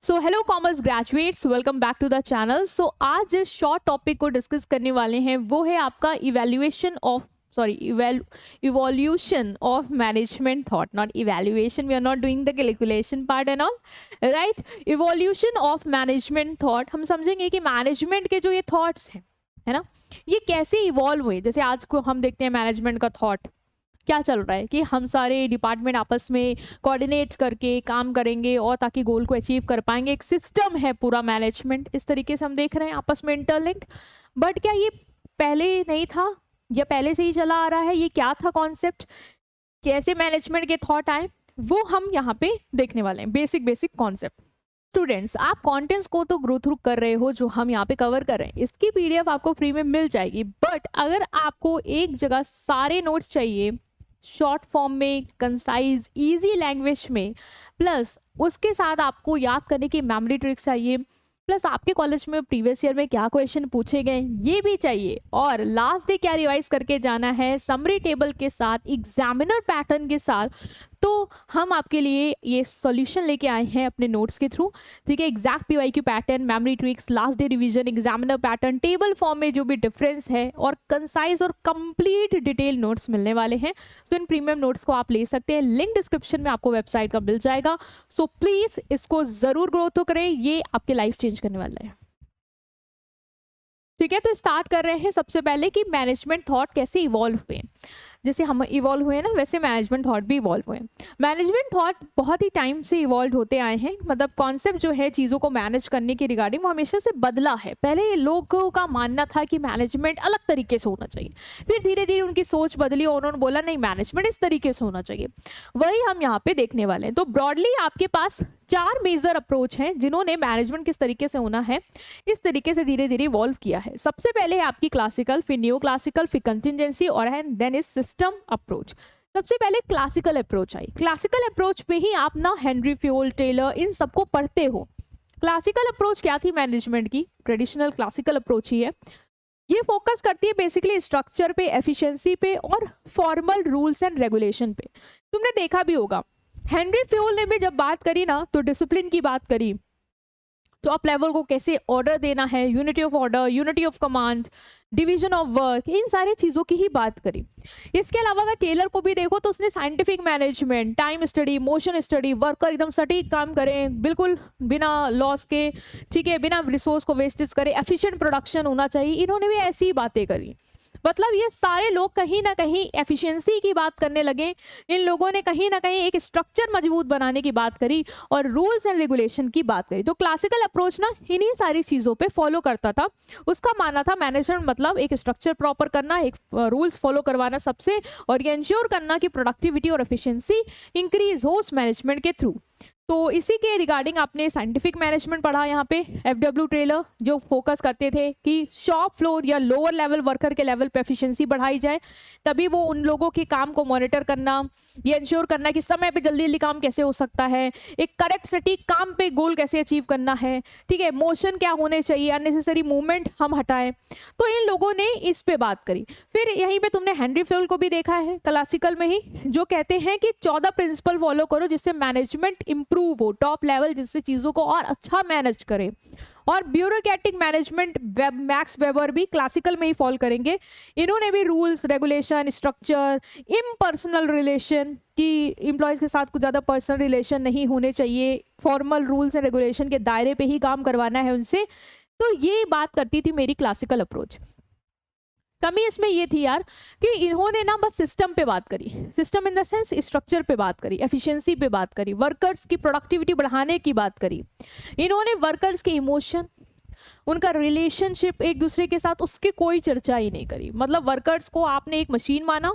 So hello commerce graduates, welcome back to the channel. So आज जिस short topic को discuss करने वाले हैं वो है आपका evaluation of evolution of management thought, not evaluation. We are not doing the calculation part and all, right? Evolution of management thought, हम समझेंगे कि मैनेजमेंट के जो ये थॉट्स हैं, है ना, ये कैसे इवॉल्व हुए। जैसे आज को हम देखते हैं मैनेजमेंट का थॉट क्या चल रहा है कि हम सारे डिपार्टमेंट आपस में कोऑर्डिनेट करके काम करेंगे और ताकि गोल को अचीव कर पाएंगे। एक सिस्टम है पूरा मैनेजमेंट, इस तरीके से हम देख रहे हैं आपस में इंटरलिंक्ड। बट क्या ये पहले नहीं था या पहले से ही चला आ रहा है? ये क्या था कॉन्सेप्ट, कैसे मैनेजमेंट के थॉट आए, वो हम यहाँ पे देखने वाले हैं। Basic concept. स्टूडेंट्स, आप कंटेंट्स को तो ग्रो थ्रू कर रहे हो जो हम यहाँ पे कवर कर रहे हैं, इसकी पीडीएफ आपको फ्री में मिल जाएगी। बट अगर आपको एक जगह सारे नोट्स चाहिए शॉर्ट फॉर्म में, कंसाइज इजी लैंग्वेज में, प्लस उसके साथ आपको याद करने की मेमोरी ट्रिक्स चाहिए, प्लस आपके कॉलेज में प्रीवियस ईयर में क्या क्वेश्चन पूछे गए ये भी चाहिए, और लास्ट डे क्या रिवाइज करके जाना है समरी टेबल के साथ, एग्जामिनर पैटर्न के साथ, तो हम आपके लिए ये सॉल्यूशन लेके आए हैं अपने नोट्स के थ्रू। ठीक है, exact PYQ pattern, memory tricks, last day revision, examiner pattern, table form में जो भी डिफरेंस है, और कंसाइज और कंप्लीट डिटेल नोट्स मिलने वाले हैं। तो इन प्रीमियम नोट्स को आप ले सकते हैं, लिंक डिस्क्रिप्शन में आपको वेबसाइट का मिल जाएगा। सो प्लीज इसको जरूर ग्रो तो करें, ये आपकी लाइफ चेंज करने वाला है। ठीक है, तो स्टार्ट कर रहे हैं सबसे पहले कि मैनेजमेंट थॉट कैसे इवॉल्व हुए। जैसे हम इवॉल्व हुए ना, वैसे मैनेजमेंट थॉट भी इवॉल्व हुए। मैनेजमेंट थॉट बहुत ही टाइम से इवॉल्व होते आए हैं, मतलब कॉन्सेप्ट जो है चीज़ों को मैनेज करने के रिगार्डिंग वो हमेशा से बदला है। पहले लोगों का मानना था कि मैनेजमेंट अलग तरीके से होना चाहिए, फिर धीरे धीरे उनकी सोच बदली और उन्होंने बोला नहीं, मैनेजमेंट इस तरीके से होना चाहिए। वही हम यहाँ पे देखने वाले हैं। तो ब्रॉडली आपके पास 4 मेजर अप्रोच हैं जिन्होंने मैनेजमेंट किस तरीके से होना है इस तरीके से धीरे धीरे इवॉल्व किया है। सबसे पहले है आपकी क्लासिकल, फिर न्यू क्लासिकल, फिर कंटिजेंसी, और देन इज सिस्टम अप्रोच। सबसे पहले classical approach I. Classical approach में ही आप ना हेनरी फ्यूल, टेलर, इन सबको पढ़ते हो। क्लासिकल अप्रोच क्या थी मैनेजमेंट की? ट्रेडिशनल क्लासिकल अप्रोच ही है। ये फोकस करती है बेसिकली स्ट्रक्चर पे, एफिशिएंसी पे और फॉर्मल रूल्स एंड रेगुलेशन पे। तुमने देखा भी होगा हेनरी फ्यूल ने भी जब बात करी ना, तो डिसिप्लिन की बात करी, तो आप लेवल को कैसे ऑर्डर देना है, unity of order, unity of command, division of work, इन सारी चीज़ों की ही बात करी। इसके अलावा अगर टेलर को भी देखो तो उसने scientific management, time study, motion study, worker एकदम सटीक काम करें बिल्कुल बिना लॉस के, ठीक है, बिना रिसोर्स को वेस्टेज करे, एफिशिएंट प्रोडक्शन होना चाहिए, इन्होंने भी ऐसी ही बातें करी। मतलब ये सारे लोग कहीं ना कहीं एफिशिएंसी की बात करने लगे। इन लोगों ने कहीं ना कहीं एक स्ट्रक्चर मजबूत बनाने की बात करी और रूल्स एंड रेगुलेशन की बात करी। तो क्लासिकल अप्रोच ना इन्हीं सारी चीज़ों पे फॉलो करता था। उसका मानना था मैनेजमेंट मतलब एक स्ट्रक्चर प्रॉपर करना, एक रूल्स फॉलो करवाना सबसे, और ये इंश्योर करना कि प्रोडक्टिविटी और एफिशिएंसी इंक्रीज हो उस मैनेजमेंट के थ्रू। तो इसी के रिगार्डिंग आपने साइंटिफिक मैनेजमेंट पढ़ा यहाँ पे। एफडब्ल्यू टेलर जो फोकस करते थे कि शॉप फ्लोर या लोअर लेवल वर्कर के लेवल पे एफिशिएंसी बढ़ाई जाए, तभी वो उन लोगों के काम को मॉनिटर करना, ये इंश्योर करना कि समय पे जल्दी जल्दी काम कैसे हो सकता है, एक करेक्ट सटीक काम पे गोल कैसे अचीव करना है, ठीक है, मोशन क्या होने चाहिए, अननेसेसरी मूवमेंट हम हटाएं। तो इन लोगों ने इस पे बात करी। फिर यहीं पे तुमने हेनरी फ्यूल को भी देखा है क्लासिकल में ही, जो कहते हैं कि 14 प्रिंसिपल फॉलो करो जिससे मैनेजमेंट इंप्रूव हो, टॉप लेवल, जिससे चीजों को और अच्छा मैनेज करें। और ब्यूरोक्रेटिक मैनेजमेंट मैक्स वेबर भी क्लासिकल में ही फॉलो करेंगे। इन्होंने भी rules, regulation, structure, impersonal relation कि एम्प्लॉयज के साथ कुछ ज़्यादा पर्सनल रिलेशन नहीं होने चाहिए, फॉर्मल रूल्स एंड रेगुलेशन के दायरे पे ही काम करवाना है उनसे। तो ये बात करती थी मेरी क्लासिकल अप्रोच। कमी इसमें ये थी यार कि इन्होंने ना बस सिस्टम पे बात करी, system in the sense structure पे बात करी, एफिशिएंसी पे बात करी, वर्कर्स की प्रोडक्टिविटी बढ़ाने की बात करी। इन्होंने वर्कर्स के इमोशन, उनका रिलेशनशिप एक दूसरे के साथ, उसकी कोई चर्चा ही नहीं करी। मतलब वर्कर्स को आपने एक मशीन माना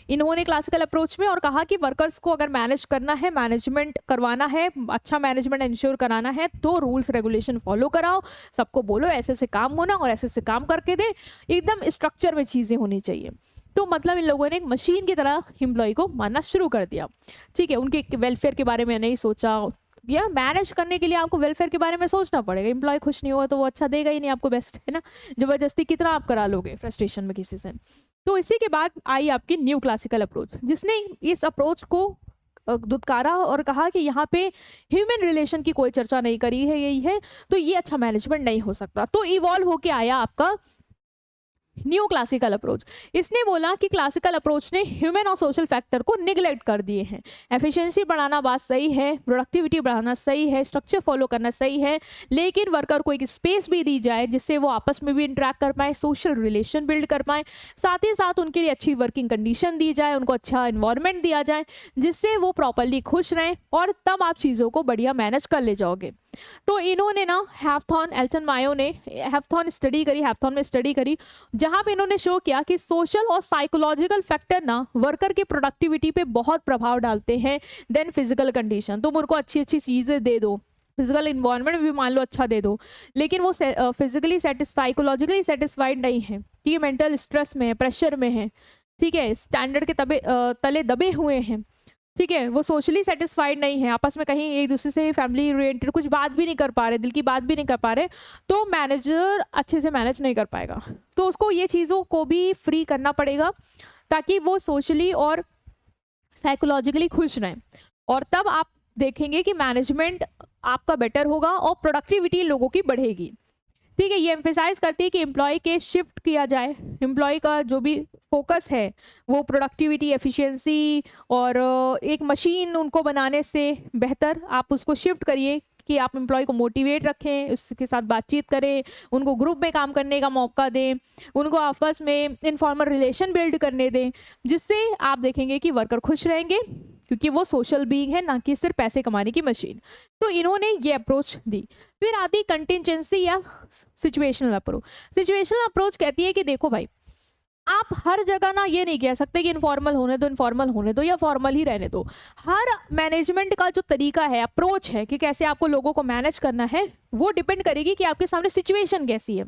इन्होंने क्लासिकल अप्रोच में, और कहा कि वर्कर्स को अगर मैनेज करना है, मैनेजमेंट करवाना है, अच्छा मैनेजमेंट इंश्योर कराना है, तो रूल्स रेगुलेशन फॉलो कराओ, सबको बोलो ऐसे से काम होना और ऐसे से काम करके दे, एकदम स्ट्रक्चर में चीज़ें होनी चाहिए। तो मतलब इन लोगों ने एक मशीन की तरह एम्प्लॉय को मानना शुरू कर दिया। ठीक है, उनके वेलफेयर के बारे में नहीं सोचा। या मैनेज करने के लिए आपको वेलफेयर के बारे में सोचना पड़ेगा। एम्प्लॉय खुश नहीं होगा तो वो अच्छा देगा ही नहीं आपको बेस्ट, है ना। जबरदस्ती कितना आप करा लोगे फ्रस्ट्रेशन में किसी से। तो इसी के बाद आई आपकी न्यू क्लासिकल अप्रोच, जिसने इस अप्रोच को दुत्कारा और कहा कि यहाँ पे ह्यूमन रिलेशन की कोई चर्चा नहीं करी है, यही है, तो ये अच्छा मैनेजमेंट नहीं हो सकता। तो इवॉल्व होके आया आपका न्यू क्लासिकल अप्रोच। इसने बोला कि क्लासिकल अप्रोच ने ह्यूमन और सोशल फैक्टर को निगलेक्ट कर दिए हैं। एफिशिएंसी बढ़ाना बात सही है, प्रोडक्टिविटी बढ़ाना सही है, स्ट्रक्चर फॉलो करना सही है, लेकिन वर्कर को एक स्पेस भी दी जाए जिससे वो आपस में भी इंटरेक्ट कर पाए, सोशल रिलेशन बिल्ड कर पाए, साथ ही साथ उनके लिए अच्छी वर्किंग कंडीशन दी जाए, उनको अच्छा इन्वायरमेंट दिया जाए जिससे वो प्रॉपरली खुश रहें, और तब आप चीज़ों को बढ़िया मैनेज कर ले जाओगे। तो इन्होंने ना हैवथॉर्न, एल्टन मायो ने हैवथॉर्न में स्टडी करी, जहां पे इन्होंने शो किया कि सोशल और साइकोलॉजिकल फैक्टर ना वर्कर की प्रोडक्टिविटी पे बहुत प्रभाव डालते हैं देन फिजिकल कंडीशन। तुम उनको अच्छी अच्छी चीज़ें दे दो, फिजिकल इन्वायरमेंट भी मान लो अच्छा दे दो, लेकिन वो फिजिकली साइकोलॉजिकली सेटिस्फाइड नहीं है, ठीक है, मेंटल स्ट्रेस में है, प्रेशर में है, ठीक है, स्टैंडर्ड के तले दबे हुए हैं, ठीक है, वो सोशली सेटिस्फाइड नहीं है, आपस में कहीं एक दूसरे से फैमिली ओरिएंटेड कुछ बात भी नहीं कर पा रहे, दिल की बात भी नहीं कर पा रहे, तो मैनेजर अच्छे से मैनेज नहीं कर पाएगा। तो उसको ये चीज़ों को भी फ्री करना पड़ेगा ताकि वो सोशली और साइकोलॉजिकली खुश रहें, और तब आप देखेंगे कि मैनेजमेंट आपका बेटर होगा और प्रोडक्टिविटी लोगों की बढ़ेगी। ठीक है, ये एम्फेसाइज करती है कि एम्प्लॉय के शिफ्ट किया जाए, एम्प्लॉय का जो भी फोकस है वो प्रोडक्टिविटी, एफिशिएंसी और एक मशीन उनको बनाने से बेहतर आप उसको शिफ्ट करिए कि आप एम्प्लॉय को मोटिवेट रखें, उसके साथ बातचीत करें, उनको ग्रुप में काम करने का मौका दें, उनको आपस में इनफॉर्मल रिलेशन बिल्ड करने दें, जिससे आप देखेंगे कि वर्कर खुश रहेंगे क्योंकि वो सोशल बीइंग है, ना कि सिर्फ पैसे कमाने की मशीन। तो इन्होंने ये अप्रोच दी। फिर आती कंटिजेंसी या सिचुएशनल अप्रोच। सिचुएशनल अप्रोच कहती है कि देखो भाई, आप हर जगह ना ये नहीं कह सकते कि इनफॉर्मल होने दो या फॉर्मल ही रहने दो। हर मैनेजमेंट का जो तरीका है, अप्रोच है कि कैसे आपको लोगों को मैनेज करना है, वो डिपेंड करेगी कि आपके सामने सिचुएशन कैसी है।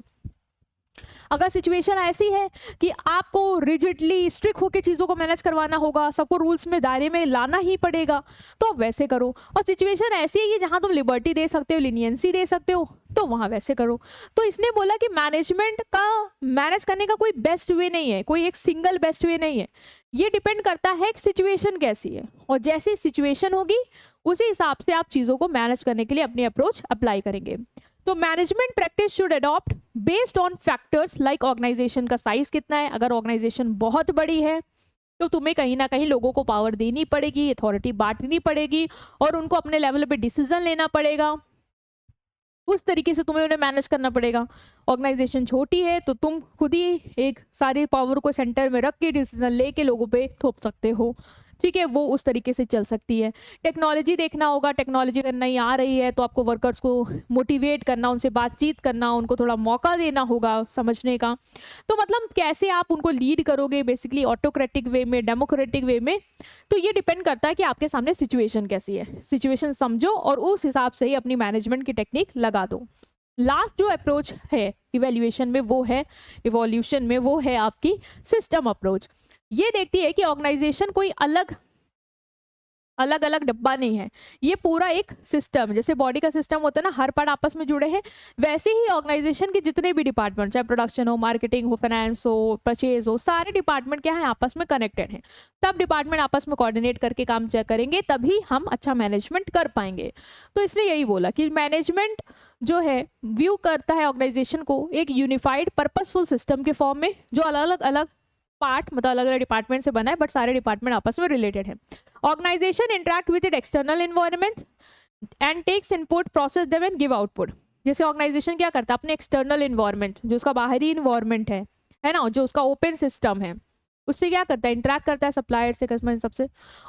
अगर सिचुएशन ऐसी है कि आपको रिजिडली स्ट्रिक्ट होकर चीज़ों को मैनेज करवाना होगा, सबको रूल्स में दायरे में लाना ही पड़ेगा, तो आप वैसे करो। और सिचुएशन ऐसी है कि जहाँ तुम लिबर्टी दे सकते हो, लीनियंसी दे सकते हो, तो वहाँ वैसे करो। तो इसने बोला कि मैनेजमेंट का मैनेज करने का कोई बेस्ट वे नहीं है, कोई एक सिंगल बेस्ट वे नहीं है, ये डिपेंड करता है कि सिचुएशन कैसी है, और जैसी सिचुएशन होगी उसी हिसाब से आप चीज़ों को मैनेज करने के लिए अपनी अप्रोच अप्लाई करेंगे। तो management practice should adopt based on factors like organisation का साइज कितना है। अगर ऑर्गेनाइजेशन बहुत बड़ी है तो तुम्हें कहीं ना कहीं लोगों को पावर देनी पड़ेगी, अथॉरिटी बांटनी पड़ेगी, और उनको अपने लेवल पे डिसीजन लेना पड़ेगा, उस तरीके से तुम्हें उन्हें मैनेज करना पड़ेगा। ऑर्गेनाइजेशन छोटी है तो तुम खुद ही एक सारे पावर को सेंटर में रख के डिसीजन लेके लोगों पे थोप सकते हो, ठीक है, वो उस तरीके से चल सकती है। टेक्नोलॉजी देखना होगा, टेक्नोलॉजी अगर नहीं आ रही है तो आपको वर्कर्स को मोटिवेट करना, उनसे बातचीत करना, उनको थोड़ा मौका देना होगा समझने का। तो मतलब कैसे आप उनको लीड करोगे, बेसिकली ऑटोक्रेटिक वे में, डेमोक्रेटिक वे में, तो ये डिपेंड करता है कि आपके सामने सिचुएशन कैसी है। सिचुएशन समझो और उस हिसाब से ही अपनी मैनेजमेंट की टेक्निक लगा दो। लास्ट जो अप्रोच है इवैल्यूएशन में वो है, इवोल्यूशन में वो है आपकी सिस्टम अप्रोच। ये देखती है कि ऑर्गेनाइजेशन कोई अलग अलग डब्बा नहीं है, ये पूरा एक सिस्टम, जैसे बॉडी का सिस्टम होता है ना, हर पार्ट आपस में जुड़े हैं, वैसे ही ऑर्गेनाइजेशन के जितने भी डिपार्टमेंट, चाहे प्रोडक्शन हो, मार्केटिंग हो, फाइनेंस हो, परचेज हो, सारे डिपार्टमेंट क्या है, आपस में कनेक्टेड हैं। सब डिपार्टमेंट आपस में कोऑर्डिनेट करके काम करेंगे, तभी हम अच्छा मैनेजमेंट कर पाएंगे। तो इसने यही बोला कि मैनेजमेंट जो है व्यू करता है ऑर्गेनाइजेशन को एक यूनिफाइड पर्पसफुल सिस्टम के फॉर्म में, जो अलग अलग पार्ट, मतलब अलग अलग डिपार्टमेंट से बना है, बट सारे डिपार्टमेंट आपस में रिलेटेड है। Organisation interact with it external environment and takes input, process them and give output. जैसे ऑर्गेनाइजेशन क्या करता है, अपने एक्सटर्नल एनवायरनमेंट, जो उसका बाहरी इन्वायरमेंट है ना, जो उसका ओपन सिस्टम है, उससे क्या करता है, इंटरेक्ट करता है सप्लायर से, कस्टमर सबसे,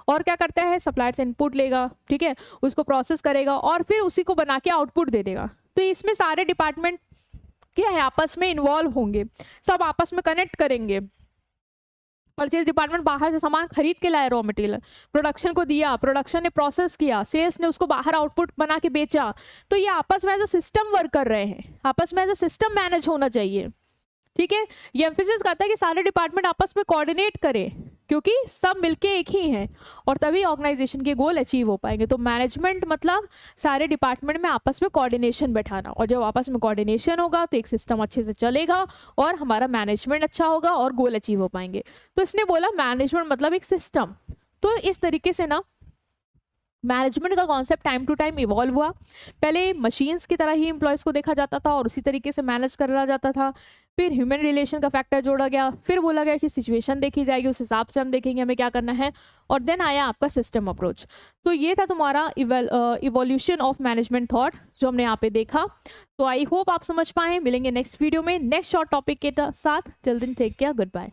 और क्या करता है, सप्लायर से इनपुट लेगा, ठीक है, उसको प्रोसेस करेगा और फिर उसी को बना के आउटपुट दे देगा। तो इसमें सारे डिपार्टमेंट क्या है, आपस में इन्वॉल्व होंगे, सब आपस में कनेक्ट करेंगे। परचेज डिपार्टमेंट बाहर से सामान खरीद के लाया, रॉ मटेरियल प्रोडक्शन को दिया, प्रोडक्शन ने प्रोसेस किया, सेल्स ने उसको बाहर आउटपुट बना के बेचा, तो ये आपस में एज अ सिस्टम वर्क कर रहे हैं, आपस में एज अ सिस्टम मैनेज होना चाहिए, ठीक है। ये एम्फेसिस करता है कि सारे डिपार्टमेंट आपस में कोऑर्डिनेट करें, क्योंकि सब मिलके एक ही हैं, और तभी ऑर्गेनाइजेशन के गोल अचीव हो पाएंगे। तो मैनेजमेंट मतलब सारे डिपार्टमेंट में आपस में कोऑर्डिनेशन बैठाना, और जब आपस में कोऑर्डिनेशन होगा तो एक सिस्टम अच्छे से चलेगा और हमारा मैनेजमेंट अच्छा होगा और गोल अचीव हो पाएंगे। तो इसने बोला मैनेजमेंट मतलब एक सिस्टम। तो इस तरीके से ना मैनेजमेंट का concept time to time evolve हुआ। पहले मशीन्स की तरह ही एम्प्लॉयज़ को देखा जाता था और उसी तरीके से मैनेज करा जाता था। फिर ह्यूमन रिलेशन का फैक्टर जोड़ा गया, फिर बोला गया कि सिचुएशन देखी जाएगी, उस हिसाब से हम देखेंगे हमें क्या करना है, और देन आया आपका सिस्टम अप्रोच। तो ये था तुम्हारा इवोल्यूशन ऑफ मैनेजमेंट थॉट जो हमने यहाँ पे देखा। तो आई होप आप समझ पाए। मिलेंगे नेक्स्ट वीडियो में नेक्स्ट शॉर्ट टॉपिक के साथ। Till then take care, good bye.